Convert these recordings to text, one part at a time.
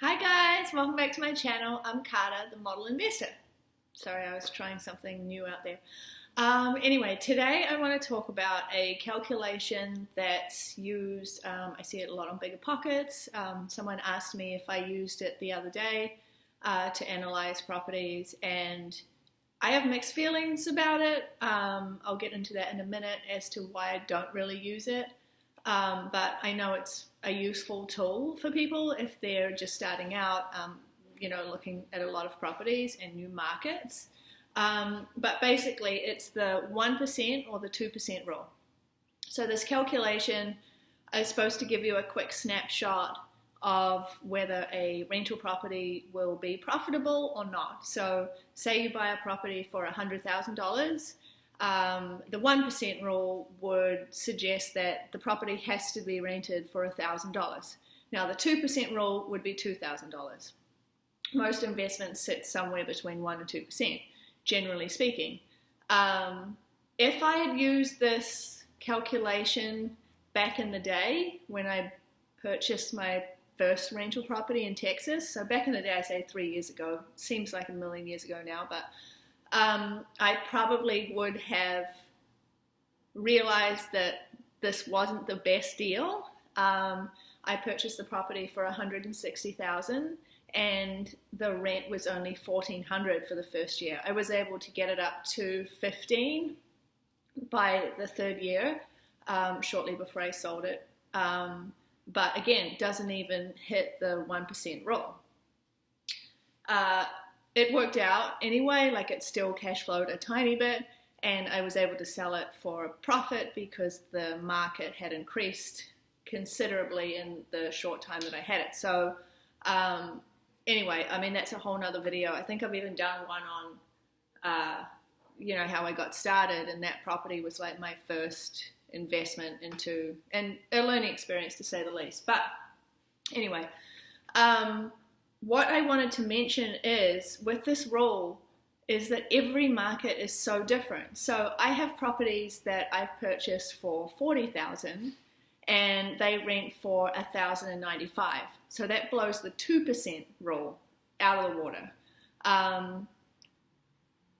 Hi guys, welcome back to my channel. I'm Carter, the model investor. Sorry, I was trying something new out there. Anyway, today I want to talk about a calculation that's used, I see it a lot on Bigger Pockets. Someone asked me if I used it the other day to analyze properties, and I have mixed feelings about it. I'll get into that in a minute as to why I don't really use it. But I know it's a useful tool for people if they're just starting out, looking at a lot of properties and new markets. But basically, it's the 1% or the 2% rule. So this calculation is supposed to give you a quick snapshot of whether a rental property will be profitable or not. So say you buy a property for $100,000. The 1% rule would suggest that the property has to be rented for $1,000. Now the 2% rule would be $2,000. Most investments sit somewhere between 1 and 2%, generally speaking. If I had used this calculation back in the day when I purchased my first rental property in Texas, so back in the day, I say 3 years ago, seems like a million years ago now, but I probably would have realized that this wasn't the best deal. I purchased the property for $160,000 and the rent was only $1,400 for the first year. I was able to get it up to $1,500 by the third year, shortly before I sold it. But again, doesn't even hit the 1% rule. It worked out anyway, like it still cash flowed a tiny bit, and I was able to sell it for a profit because the market had increased considerably in the short time that I had it. So anyway, I mean, that's a whole nother video. I think I've even done one on, how I got started, and that property was like my first investment into, and a learning experience to say the least. But anyway, what I wanted to mention is, with this rule, is that every market is so different. So I have properties that I've purchased for $40,000 and they rent for $1,095. So that blows the 2% rule out of the water.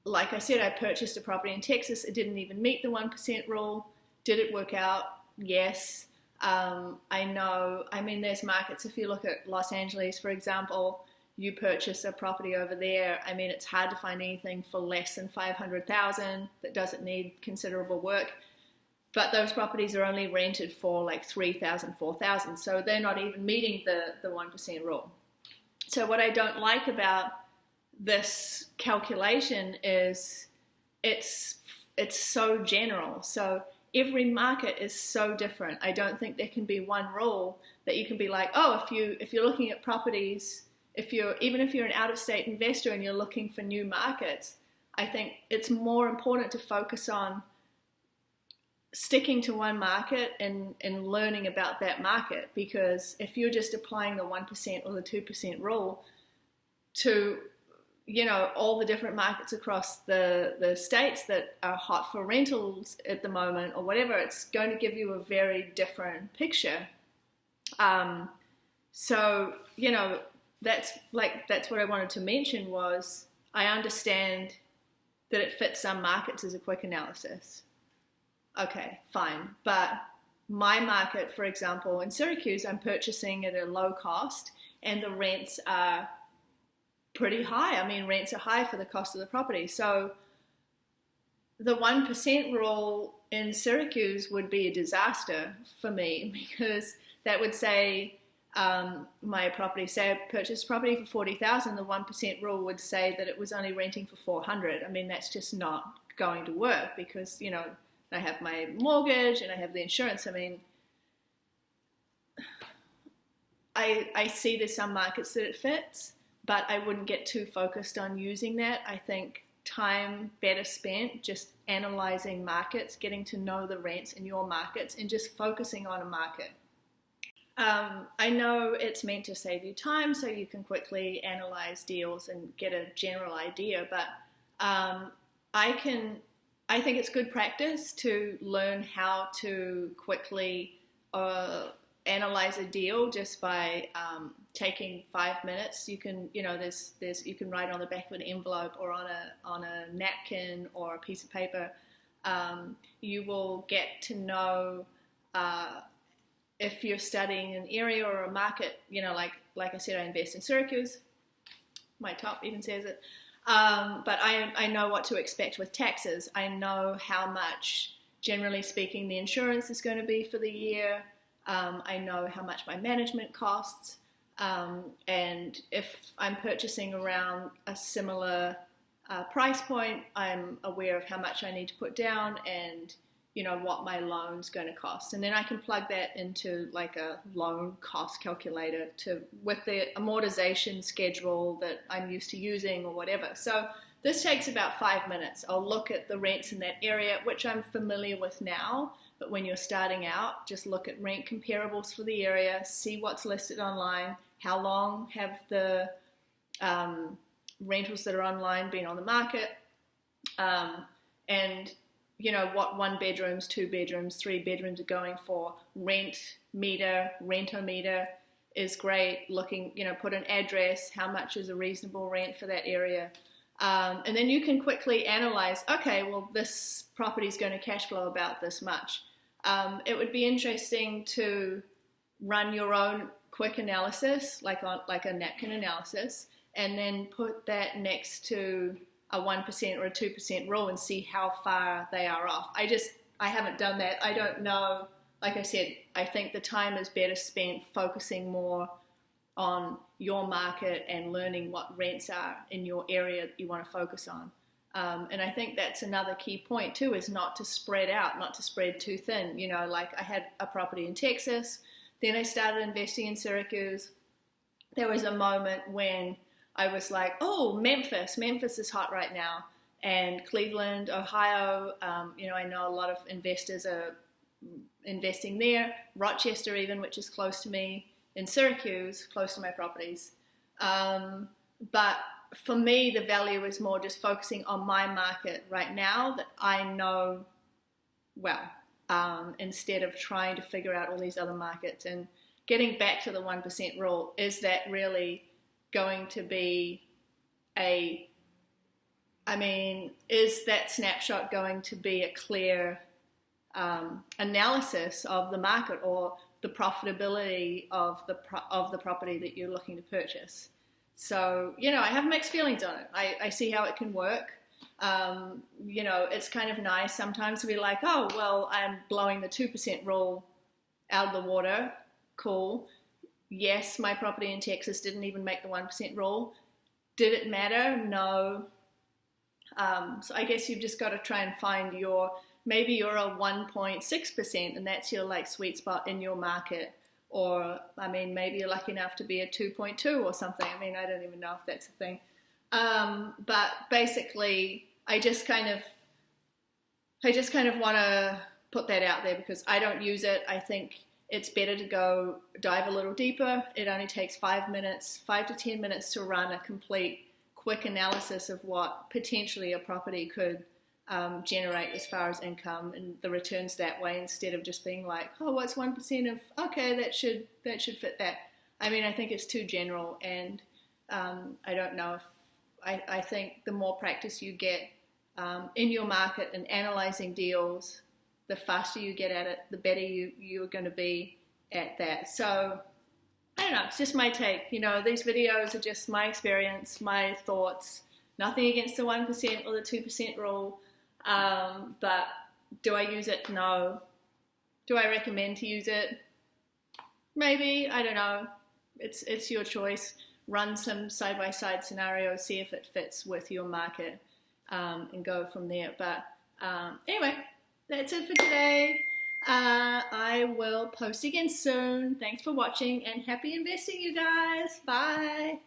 Like I said, I purchased a property in Texas. It didn't even meet the 1% rule. Did it work out? Yes. I know, I mean, there's markets, if you look at Los Angeles, for example, you purchase a property over there. I mean, it's hard to find anything for less than $500,000 that doesn't need considerable work. But those properties are only rented for like $3,000, $4,000. So they're not even meeting the 1% rule. So what I don't like about this calculation is it's so general. So every market is so different. I don't think there can be one rule that you can be like, oh, if you're looking at properties, even if you're an out-of-state investor and you're looking for new markets, I think it's more important to focus on sticking to one market and learning about that market. Because if you're just applying the 1% or the 2% rule to all the different markets across the states that are hot for rentals at the moment or whatever, it's going to give you a very different picture. So, that's what I wanted to mention was I understand that it fits some markets as a quick analysis. Okay, fine. But my market, for example, in Syracuse, I'm purchasing at a low cost and the rents are pretty high. I mean, rents are high for the cost of the property. So the 1% rule in Syracuse would be a disaster for me, because that would say my property, say I purchased property for $40,000, the 1% rule would say that it was only renting for $400. I mean, that's just not going to work because, I have my mortgage and I have the insurance. I mean, I see there's some markets that it fits, but I wouldn't get too focused on using that. I think time better spent just analyzing markets, getting to know the rents in your markets, and just focusing on a market. I know it's meant to save you time so you can quickly analyze deals and get a general idea, but I think it's good practice to learn how to quickly analyze a deal just by taking 5 minutes. You can, you can write on the back of an envelope or on a napkin or a piece of paper. You will get to know if you're studying an area or a market. Like I said, I invest in Syracuse. My top even says it. But I know what to expect with taxes. I know how much, generally speaking, the insurance is going to be for the year. I know how much my management costs. And if I'm purchasing around a similar price point, I'm aware of how much I need to put down and, what my loan's going to cost. And then I can plug that into like a loan cost calculator with the amortization schedule that I'm used to using or whatever. So this takes about 5 minutes. I'll look at the rents in that area, which I'm familiar with now. But when you're starting out, just look at rent comparables for the area, see what's listed online, how long have the rentals that are online been on the market, and what 1 bedrooms, 2 bedrooms, 3 bedrooms are going for. Rentometer is great. Looking, put an address, how much is a reasonable rent for that area. And then you can quickly analyze, okay, well, this property is going to cash flow about this much. It would be interesting to run your own quick analysis, like a napkin analysis, and then put that next to a 1% or a 2% rule and see how far they are off. I haven't done that. I don't know. Like I said, I think the time is better spent focusing more on your market and learning what rents are in your area that you want to focus on. And I think that's another key point too, is not to spread out, not to spread too thin. Like I had a property in Texas, then I started investing in Syracuse. There was a moment when I was like, oh, Memphis is hot right now. And Cleveland, Ohio, I know a lot of investors are investing there. Rochester even, which is close to me. In Syracuse, close to my properties. But for me, the value is more just focusing on my market right now that I know well, instead of trying to figure out all these other markets. And getting back to the 1% rule, is that really going to be is that snapshot going to be a clear analysis of the market or the profitability of the property that you're looking to purchase? So, I have mixed feelings on it. I see how it can work. It's kind of nice sometimes to be like, oh, well, I'm blowing the 2% rule out of the water. Cool. Yes, my property in Texas didn't even make the 1% rule. Did it matter? No. So I guess you've just got to try and find maybe you're a 1.6% and that's your like sweet spot in your market. Or, maybe you're lucky enough to be a 2.2 or something. I don't even know if that's a thing. But basically, I just kind of want to put that out there because I don't use it. I think it's better to go dive a little deeper. It only takes 5 to 10 minutes to run a complete quick analysis of what potentially a property could generate as far as income and the returns that way, instead of just being like, oh, what's 1% of, okay, that should fit that. I think it's too general, and I don't know if, I think the more practice you get in your market and analyzing deals, the faster you get at it, the better you're going to be at that. So I don't know, it's just my take. These videos are just my experience, my thoughts, nothing against the 1% or the 2% rule. But do I use it? No. Do I recommend to use it? Maybe, I don't know. It's your choice. Run some side-by-side scenarios, see if it fits with your market, and go from there. But anyway, that's it for today. I will post again soon. Thanks for watching and happy investing, you guys. Bye.